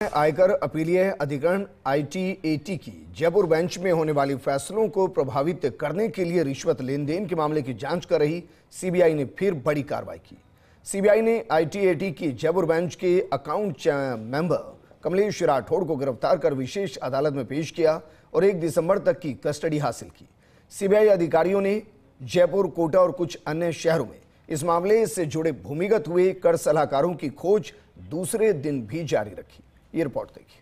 आयकर अपीलीय अधिकरण ITAT की जयपुर बेंच में होने वाली फैसलों को प्रभावित करने के लिए रिश्वत लेन देन के मामले की जांच कर रही CBI ने फिर बड़ी कार्रवाई की। CBI ने ITAT की जयपुर बेंच के अकाउंट मेंबर कमलेश राठौड़ को गिरफ्तार कर विशेष अदालत में पेश किया और 1 दिसंबर तक की कस्टडी हासिल की। CBI अधिकारियों ने जयपुर, कोटा और कुछ अन्य शहरों में इस मामले से जुड़े भूमिगत हुए कर सलाहकारों की खोज दूसरे दिन भी जारी रखी। ये रिपोर्ट देखिए।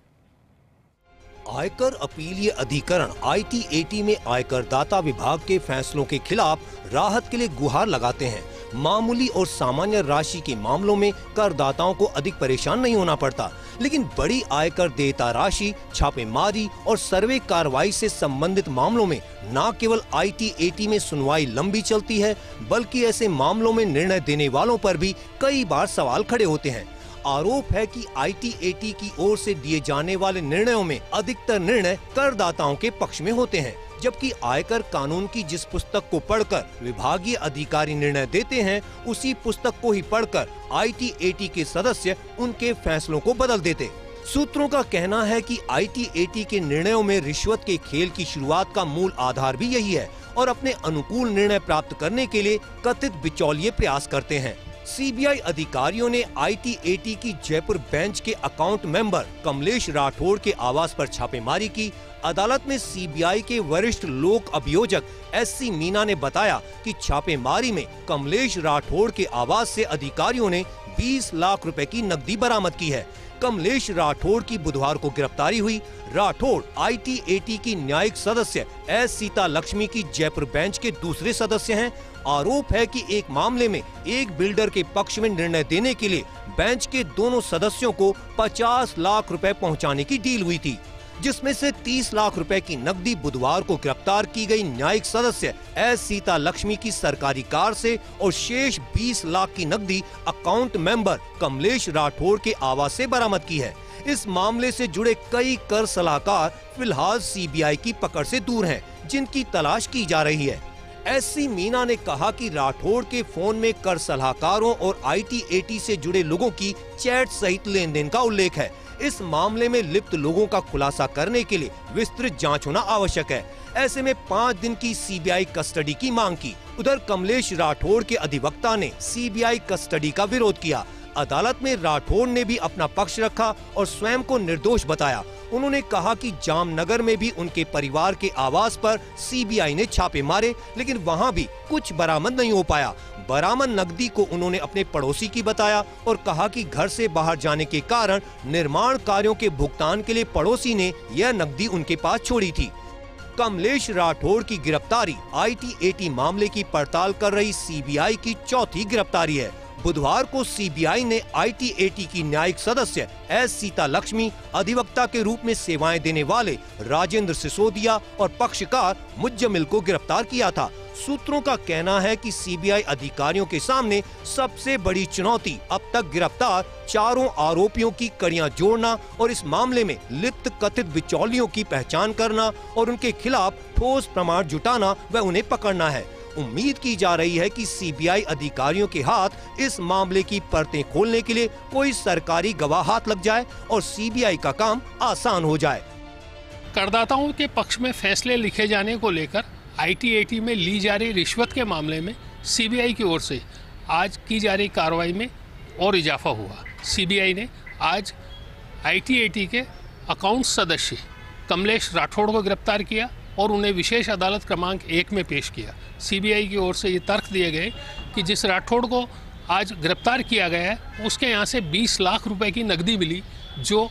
आयकर अपीलीय अधिकरण ITAT में आयकर दाता विभाग के फैसलों के खिलाफ राहत के लिए गुहार लगाते हैं। मामूली और सामान्य राशि के मामलों में करदाताओं को अधिक परेशान नहीं होना पड़ता, लेकिन बड़ी आयकर देयता राशि, छापेमारी और सर्वे कार्रवाई से संबंधित मामलों में न केवल ITAT में सुनवाई लंबी चलती है, बल्कि ऐसे मामलों में निर्णय देने वालों पर भी कई बार सवाल खड़े होते हैं। आरोप है कि ITAT की ओर से दिए जाने वाले निर्णयों में अधिकतर निर्णय करदाताओं के पक्ष में होते हैं, जबकि आयकर कानून की जिस पुस्तक को पढ़कर विभागीय अधिकारी निर्णय देते हैं, उसी पुस्तक को ही पढ़कर ITAT के सदस्य उनके फैसलों को बदल देते। सूत्रों का कहना है कि ITAT के निर्णयों में रिश्वत के खेल की शुरुआत का मूल आधार भी यही है और अपने अनुकूल निर्णय प्राप्त करने के लिए कथित बिचौलिए प्रयास करते हैं। CBI अधिकारियों ने ITAT की जयपुर बेंच के अकाउंट मेंबर कमलेश राठौड़ के आवास पर छापेमारी की। अदालत में CBI के वरिष्ठ लोक अभियोजक SC मीना ने बताया कि छापेमारी में कमलेश राठौड़ के आवास से अधिकारियों ने 20 लाख रुपए की नकदी बरामद की है। कमलेश राठौड़ की बुधवार को गिरफ्तारी हुई। राठौड़ ITAT की न्यायिक सदस्य S सीता लक्ष्मी की जयपुर बेंच के दूसरे सदस्य हैं। आरोप है कि एक मामले में एक बिल्डर के पक्ष में निर्णय देने के लिए बेंच के दोनों सदस्यों को 50 लाख रुपए पहुंचाने की डील हुई थी, जिसमें से 30 लाख रुपए की नकदी बुधवार को गिरफ्तार की गई न्यायिक सदस्य S सीता लक्ष्मी की सरकारी कार से और शेष 20 लाख की नकदी अकाउंट मेंबर कमलेश राठौड़ के आवास से बरामद की है। इस मामले से जुड़े कई कर सलाहकार फिलहाल CBI की पकड़ से दूर हैं, जिनकी तलाश की जा रही है। SC मीना ने कहा कि राठौड़ के फोन में कर सलाहकारों और ITAT से जुड़े लोगों की चैट सहित लेन देन का उल्लेख है। इस मामले में लिप्त लोगों का खुलासा करने के लिए विस्तृत जांच होना आवश्यक है। ऐसे में 5 दिन की CBI कस्टडी की मांग की। उधर कमलेश राठौड़ के अधिवक्ता ने CBI कस्टडी का विरोध किया। अदालत में राठौड़ ने भी अपना पक्ष रखा और स्वयं को निर्दोष बताया। उन्होंने कहा कि जामनगर में भी उनके परिवार के आवास पर CBI ने छापे मारे, लेकिन वहां भी कुछ बरामद नहीं हो पाया। बरामद नकदी को उन्होंने अपने पड़ोसी की बताया और कहा कि घर से बाहर जाने के कारण निर्माण कार्यों के भुगतान के लिए पड़ोसी ने यह नकदी उनके पास छोड़ी थी। कमलेश राठौड़ की गिरफ्तारी ITAT मामले की पड़ताल कर रही CBI की चौथी गिरफ्तारी है। बुधवार को CBI ने ITAT की न्यायिक सदस्य S सीता लक्ष्मी, अधिवक्ता के रूप में सेवाएं देने वाले राजेंद्र सिसोदिया और पक्षकार मुज्जमिल को गिरफ्तार किया था। सूत्रों का कहना है कि CBI अधिकारियों के सामने सबसे बड़ी चुनौती अब तक गिरफ्तार चारों आरोपियों की कड़ियां जोड़ना और इस मामले में लिप्त कथित बिचौलियों की पहचान करना और उनके खिलाफ ठोस प्रमाण जुटाना व उन्हें पकड़ना है। उम्मीद की जा रही है कि CBI अधिकारियों के हाथ इस मामले की परतें खोलने के लिए कोई सरकारी गवाह हाथ लग जाए और CBI का काम आसान हो जाए। करदाताओं के पक्ष में फैसले लिखे जाने को लेकर ITAT में ली जा रही रिश्वत के मामले में CBI की ओर से आज की जा रही कार्रवाई में और इजाफा हुआ। CBI ने आज ITAT के अकाउंट सदस्य कमलेश राठौड़ को गिरफ्तार किया और उन्हें विशेष अदालत क्रमांक 1 में पेश किया। CBI की ओर से ये तर्क दिए गए कि जिस राठौड़ को आज गिरफ्तार किया गया है उसके यहाँ से 20 लाख रुपए की नकदी मिली, जो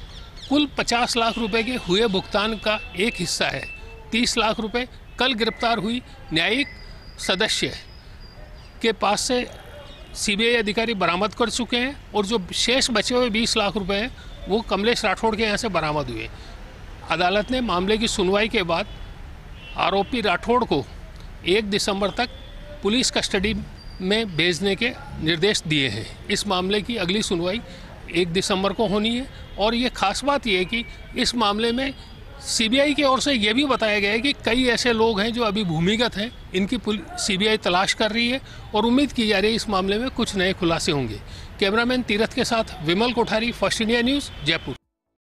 कुल 50 लाख रुपए के हुए भुगतान का एक हिस्सा है। 30 लाख रुपए कल गिरफ्तार हुई न्यायिक सदस्य के पास से CBI अधिकारी बरामद कर चुके हैं और जो शेष बचे हुए 20 लाख रुपए हैं वो कमलेश राठौड़ के यहाँ से बरामद हुए। अदालत ने मामले की सुनवाई के बाद आरोपी राठौड़ को 1 दिसंबर तक पुलिस कस्टडी में भेजने के निर्देश दिए हैं। इस मामले की अगली सुनवाई 1 दिसंबर को होनी है और ये खास बात यह है कि इस मामले में CBI की ओर से यह भी बताया गया है कि कई ऐसे लोग हैं जो अभी भूमिगत हैं, इनकी CBI तलाश कर रही है और उम्मीद की जा रही है इस मामले में कुछ नए खुलासे होंगे। कैमरामैन तीरथ के साथ Vimal Kothari, first India news, Jaipur.